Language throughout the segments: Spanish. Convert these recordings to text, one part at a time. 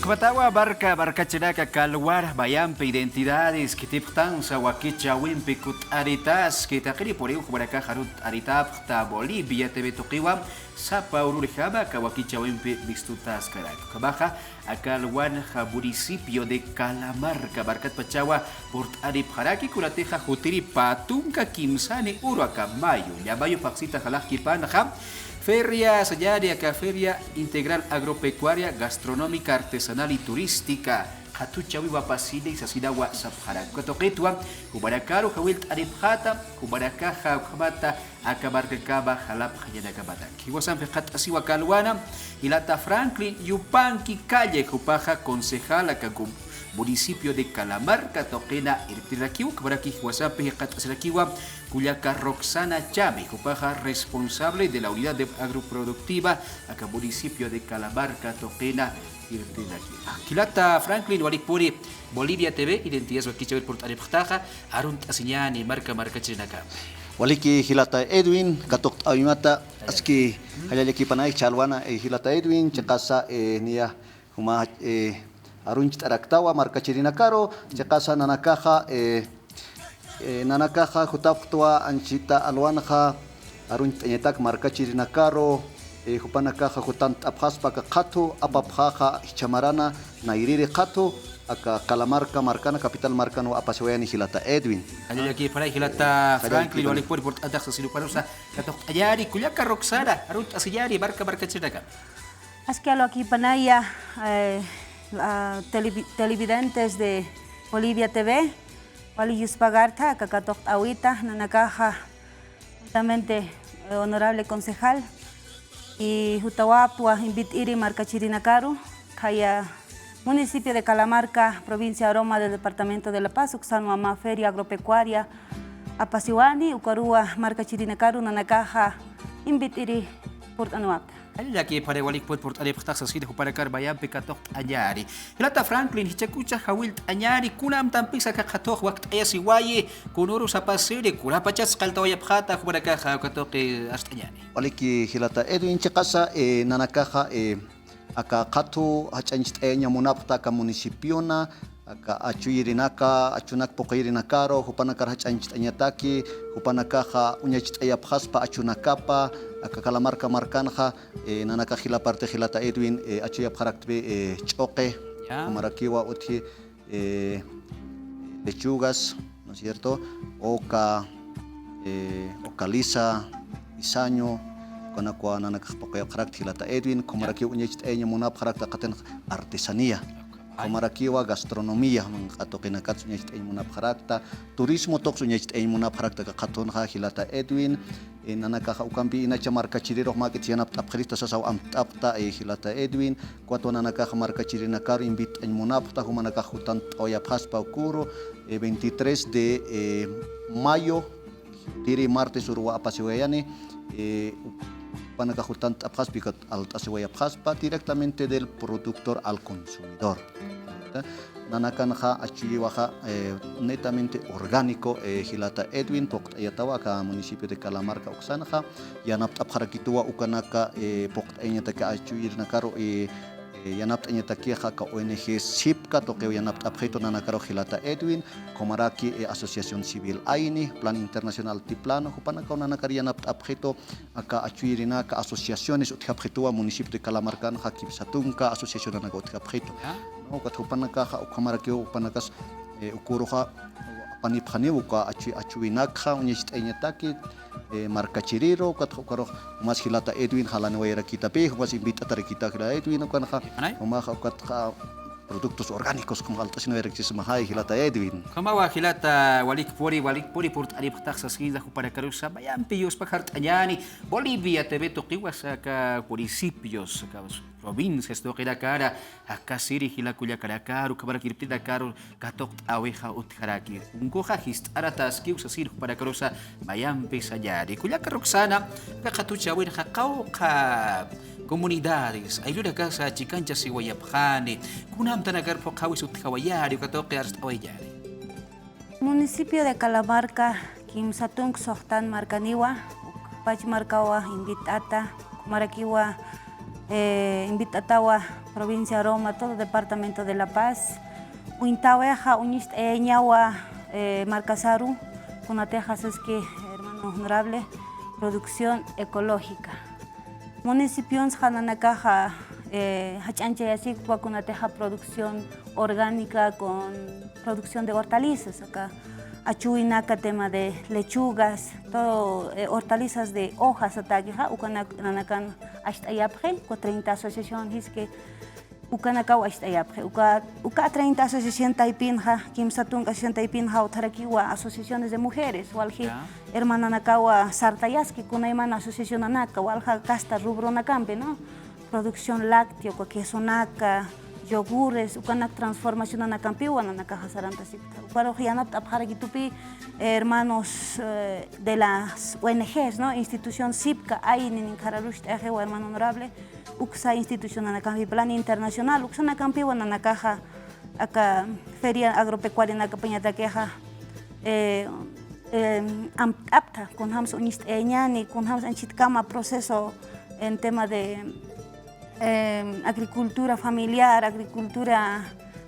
Ukbatawa barca chinaca calwar bayampe identidades que tiptan sawakicha wimpe kut aritas que takiri por eu kubaraka harut aritap ta Bolivia TV tokiwa sapa ururihaba kawakicha wimpe bistutas karak kabaja akalwan ha municipio de Calamarca barcat pachawa port arip haraki kurateja hutiri patunka kimsane uruaka mayo yabayo paksita halak kipan ha Feria Sayari acá Feria Integral Agropecuaria, Gastronómica, Artesanal y Turística. Hatucha wiwa pasile isasidawa sabhara. Katoketua, kubarakaro hawilt aribhata, kubarakaha ukhamata akabarkakaba halap hayadakabata. Kiwasan fekat asiwa kalwana, Ilata Franklin Yupanki Calle, Kupaja concejal akagum. Municipio de Calamarca, Toquena, Irtirakiwa, Kabaraki, Huasape, Catasrakiwa, Cuyaka Roxana Chame, Cupaja, responsable de la unidad agroproductiva, acá municipio de Calamarca, Toquena, Irtirakiwa. Kilata Franklin, Walipuri, Bolivia TV, identidad Wakichavel por Areptaja, Arunt Asiñani, Marca Chinaka. Waliki Hilata Edwin, Katok Awimata, Aski, Hayaleki Panay, Chalwana, Hilata Edwin, Chakasa, Nia, Huma, Arunchit Araktawa, Marca Chirinacaro, Chacasa Nanakaja, Nanakaja, Jutaptua, Anchita Alwanja, Arunchetak, Marca Chirinacaro, Jupanakaja, Jutant Abhaspa, Kato, Ababjaja, Chamarana, Nairiri Kato, Aka Calamarca, Marcana, Capital Marcano, Apasueani, Hilata Edwin. Aquí para Hilata Franklin, Walipur, por Adax, Siluparosa, Katok Ayari, Kuyaka Roxana, Arut Asiyari, Barca Chinaca. Asquialo aquí Panaya. Televidentes de Bolivia TV, Wali Yuspagarta, Kakatok Awita, Nanakaja, justamente honorable concejal, y Jutawapua, Invitiri, Marca Chirinacaro, Kaya, municipio de Calamarca, provincia de Aroma del departamento de La Paz, Uxanuama, Feria Agropecuaria, Apasiwani, Ucarúa, Marca Chirinacaro, Nanakaja, Invitiri, Portanuap. Aquí para Walik por Areptax así de para Carbayam Pecatok Ayari. Hilata Franklin, Hichakucha, Hawilt Ayari, Kunam Tampisa Kakatok, Wakt Ayasiwaye, Kunuru Sapasiri, Kurapachas Kaltoyapata, Hubarakaja, Katoke Astayani. Waliki Hilata Edwin Chakasa, Nanakaja, Akakatu, Hachanchit Munapta, Municipiona, Aka Achuirinaka, Achunak Pokairinakaro, Hupanakar Hachanchit Anyataki, Hupanakaja, Unyachit Ayapaspa, Achunakapa, Aka Calamarca Marcanja, Nanakajila parte Hilata Edwin, Achuyap Harakbe, Choque, Marakiwa Uti, lechugas, ¿no es cierto? Oca, Ocaliza, Isaño, Conacua Nanakajpoca Hilata Edwin, Comaraki Unyachit Munap Harakta Katen Artesanía. Komarakiwa gastronomía atokena katsunya munapharakta turismo toksunya munapharakta katonha Hilata Edwin nanakaha ukampi inacha marca chiriro makitiana tapkhristo sasaw amtapta Hilata Edwin kwato nanakaha marca chirinakar invit munapta humanaka hutan oya phaspa kuro 23 de mayo tiri martes urwa apasiwayani Panakajutan Abhaspicat al Tasewayabhaspa directamente del productor al consumidor. Nanakanja Achuyiwaja netamente orgánico Hilata Edwin Poktayatawa municipio de Calamarca Oxanaja Yanap Abharakitua Ukanaka Poktayataka Achuyirnakaro Yanap Anyatakiaja ONG SIPCA toque Yanap Abjeto Nanakaro Hilata Edwin Comaraki Asociación Civil Aini Plan Internacional Tiplano Jupanaka Nanakari Yanap Abjeto Aka Achuirinaka Asociaciones Utjabjetua Municipio de Calamarca Hakib Satunka Asociación Nanaka Utjabjeto no Katjupanaka Comaraki Upanakas Ukuruja Panipjaniuka Achuinaka Unyist Anyataki Marca Chiriro, Katokaro, Mas Hilata Edwin, Halanwera Kitape, was invita a Tarikita Edwin, Okanha, Omaha Katka, productos orgánicos como altas no erectis Mahai, Hilata Edwin. Kamawa Hilata, Walik Puri, Port Ariptax, Sida, para Carusa, Bayam Pios, Pacart Ayani, Bolivia, TV Tokiwasaka, municipios, provincias, Toquera Cara, Akasiri, Hilakuya Caracaro, Kabarakirpida Caro, Katok Aweja Utharaki, Ungoja Hist Aratas, Kiusasir para Carusa, Bayam Pesayari, Kuyaka Roxana, Kakatucha, Hakauka. Comunidades, ayuda casa chicancha si guayabjane, kunam tanagar pokawis utkawayari, katoke arstawayari. Municipio de Calamarca, Kimsatung Sohtan Marcaniwa, Pachmarcawa, Invitata, Marakiwa, Invitatawa, provincia Roma, todo departamento de La Paz. Uintaweja, unist ñawa Marcasaru, Cunatejas es que, hermano honorable, producción ecológica. Municipios Hananakaja, Hachanchayasik, Cunateja, producción orgánica con producción de hortalizas acá. Achuinaca, tema de lechugas, todo hortalizas de hojas ataqueja, Ucanacan Ashtayapje, con 30 asociaciones que Ucanacau Ashtayapje, Uca 30 asociaciones Taipinja, Kimsatun asociación Taipinja, Utarakiwa, asociaciones de mujeres, Walji, hermana Nakawa Sartayaski, Kunaimana asociación Anaka, Walja Casta Rubro Nakampe, ¿no? Producción lácteo, queso naca, yogures, ukanak transformación en Acampiwa, en Acajasaranta Sipta. Para Ojianap Abharagitupi, hermanos de las ONGs, ¿no? Institución SIPCA, hay en Cararush, hermano honorable, Uxa institución en Acampi, plan internacional, Uxa en Acampiwa, en Acaja, acá feria agropecuaria en Acapeñata Queja, apta, con Hams Unist Eñani, con Hams Anchitkama, proceso en tema de agricultura familiar, agricultura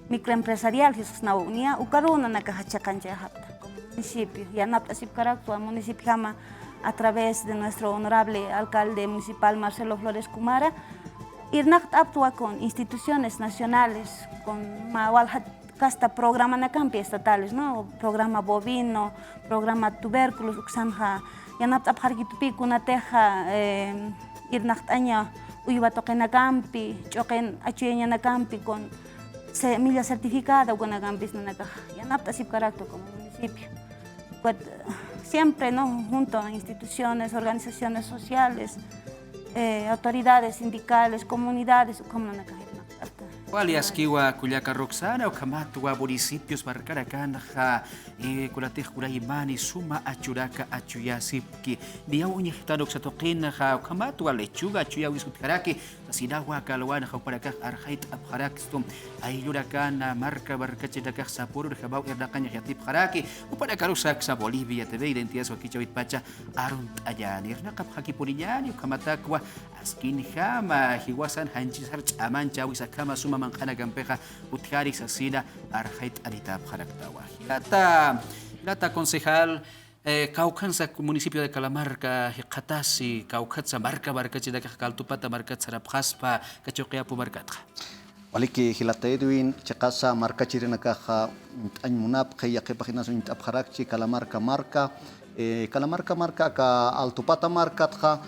microempresarial, Jesús Naunia, Ucaruna Nakachacancha, como municipio. Y Anapta Sipcaractua, municipio Jama, a través de nuestro honorable alcalde municipal Marcelo Flores Kumara, Irnact actúa con instituciones nacionales, con Casta programa Nacampi estatales, ¿no? Programa bovino, programa tubérculos, Uxanja, Yanapta Abhargitupi, Kunateja, Irnact Aña. Uywa toquen Nacampi, choquen achuyeña Nacampi con semilla certificada con Nacampis Nanacaja. Ya napta Sipcaracto como municipio. Siempre, ¿no? Junto a instituciones, organizaciones sociales, autoridades sindicales, comunidades, como Nanacaja. Walias kiwa Culiaca Roxana o Kamatua municipios Barcaracanja, Culatej Curaimani, Suma Achuraca Achuyasipki, Diau Uñitano Xatoquinaja, o Kamatua Lechuga Achuya Wisutkaraki, Sinawa Calwana, Joparacaj Arjait Abharaxtum, Ayuracana, Marca Barcachetaca Sapur, Jabau Erdacaña Yatip Haraki, o para Carusaxa, Bolivia, TV, Identias o Kichawit Pacha, Arunt Ayani, Nakap Haki Puriñani, Kamatakwa, Askin Hama, Hiwasan Hanchis Amancha, Wisakama Suma Manjana Campeja, Utjari Sasina, Arjait Anita Abharaktawa. Lata concejal. Caucanza, municipio de Calamarca, Jecatasi, Caucatza, Marca, Barcachida, Caltupata, Marca, Zarapjaspa, Cachoqueapu, Marcatra. Waliki Hilata Edwin, Chacasa, Marca Chirenakaja, Añmunap, Hayake Paginas, Abharakchi, Calamarca, Marca, Calamarca, Marca, Altupata, Marcatja,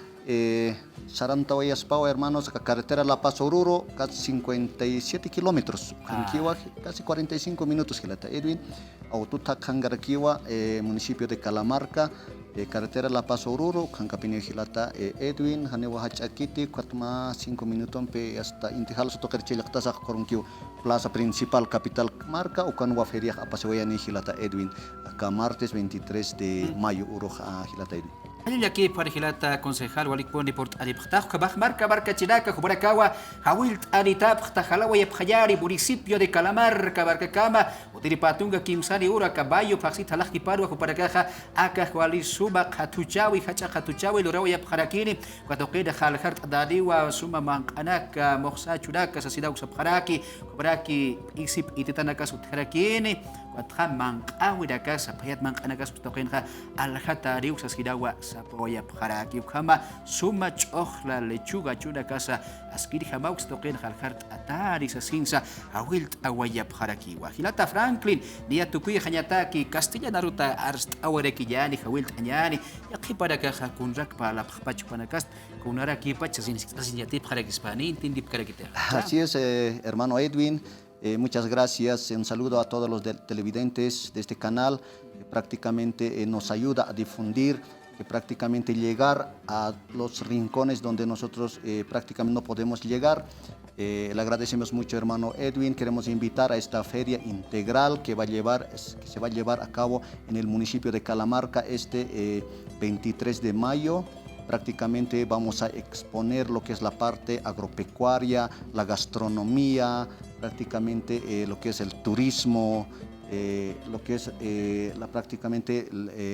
Saranta Pau, hermanos, carretera La Paz Oruro, casi 57 kilómetros, casi 45 minutos, Hilata Edwin. Aututa Kangarakiwa, municipio de Calamarca, carretera La Paz Oruro, Kankapini Gilata Edwin, Hanewa Hachakiti, 5 minutos hasta Intihal Sotokerchilaktasak Korunkio, plaza principal, capital Marca, Ukanwa Feria Apasewayani Gilata Edwin, acá martes 23 de mayo, Uroja Gilata Edwin. Hay aquí para Gilata concejal, Walikponi por Ariptaj, Marca, Barca Chiraca, Jubarakawa, Hawilt Aritap, Tajalawa y Pajari, municipio de Calamarca, Barcacama, Utiripatunga, Kimsari, Ura, Caballo, Paxita, Laki Parua, Juparacaja, Aka, Huali, Suba, Hatuchawi, Hacha, Hatuchawi, Lurawa, Pajarakini, Cuatoqueda, Jalhart, Dadiwa, Suma, Mancanaka, Moxa, Churaca, Sasidau, Sapjaraki, Jubaraki, Isip, Ititanaka, Sutjarakini, Cuatram, Mancawi, Casa, Payat, Mancanaka, Sutokenja, Alhatariu, Sasidawa, Sapoya, Pajaraki, Ukama, Suma, Chochla, Lechuga, Chura, Casa, Askiri, Hamaux, Token, Jalhart, Atari, Sasinsa, Awilt, Awaya, Pajaraki, Wahilata, Franklin, Nia Tukuya, Hanyataki, Castilla, Naruta, Arst, Awarekiyani, Hawilt, Anyani, Yakiparaka, Kunrak, Pala, Pachuanacast, Kunaraki, Pachas, Iniciativa para Hispani, Tindip Karakita. Así es, hermano Edwin. Muchas gracias. Un saludo a todos los televidentes de este canal que prácticamente nos ayuda a difundir, que prácticamente llegar a los rincones donde nosotros prácticamente no podemos llegar. Le agradecemos mucho, hermano Edwin. Queremos invitar a esta feria integral que se va a llevar a cabo en el municipio de Calamarca este 23 de mayo. Prácticamente vamos a exponer lo que es la parte agropecuaria, la gastronomía, prácticamente lo que es el turismo, lo que es prácticamente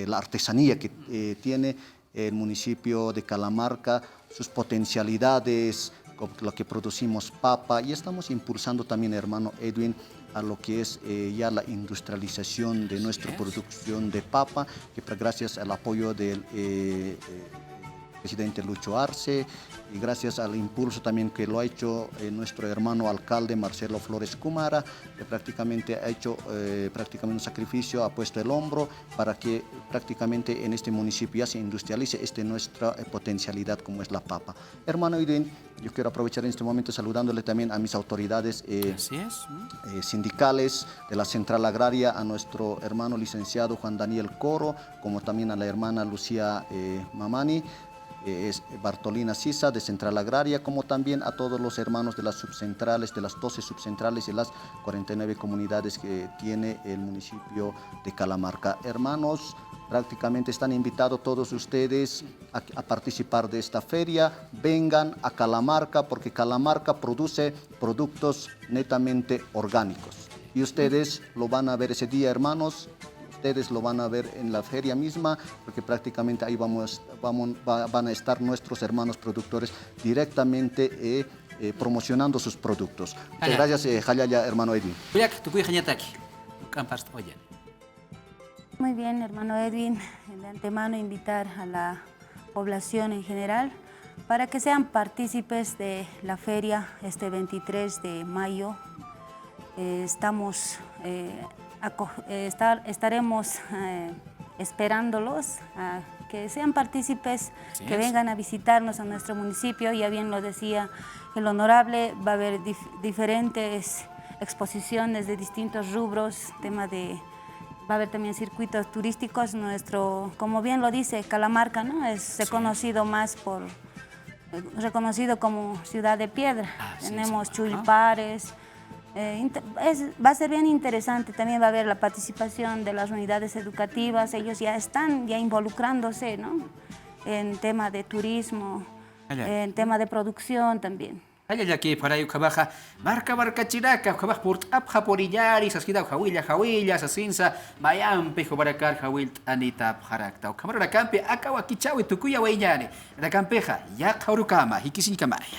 la artesanía que tiene el municipio de Calamarca, sus potencialidades, lo que producimos papa, y estamos impulsando también, hermano Edwin, a lo que es ya la industrialización de nuestra producción de papa, que gracias al apoyo del presidente Lucho Arce y gracias al impulso también que lo ha hecho nuestro hermano alcalde Marcelo Flores Kumara, que prácticamente ha hecho prácticamente un sacrificio, ha puesto el hombro para que prácticamente en este municipio ya se industrialice nuestra potencialidad como es la papa. Hermano Edwin, yo quiero aprovechar en este momento saludándole también a mis autoridades sindicales de la Central Agraria, a nuestro hermano licenciado Juan Daniel Coro, como también a la hermana Lucía Mamani, Bartolina Sisa de Central Agraria, como también a todos los hermanos de las subcentrales, de las 12 subcentrales y las 49 comunidades que tiene el municipio de Calamarca. Hermanos, prácticamente están invitados todos ustedes a participar de esta feria. Vengan a Calamarca porque Calamarca produce productos netamente orgánicos. Y ustedes lo van a ver ese día, hermanos. Ustedes lo van a ver en la feria misma, porque prácticamente ahí van a estar nuestros hermanos productores directamente promocionando sus productos. Muchas gracias, Jalaya, hermano Edwin. Muy bien, hermano Edwin, de antemano invitar a la población en general para que sean partícipes de la feria este 23 de mayo. Estaremos esperándolos a que sean partícipes, que vengan a visitarnos a nuestro municipio. Ya bien lo decía el honorable, va a haber diferentes exposiciones de distintos rubros, va a haber también circuitos turísticos. Como bien lo dice, Calamarca, ¿no? Es reconocido reconocido como ciudad de piedra. Tenemos chulpares. Va a ser bien interesante, también va a haber la participación de las unidades educativas, ellos ya están involucrándose, ¿no? En tema de turismo, en tema de producción también. Aquí para ello cabaja marca chiraca cabaj por apja por illari sasquida jawilla sasinsa mayam pejo para car jawil anita jarakta o camara campe akawa kichawi tukuya weyane la campeja ya kaurukama hikisin kamaya.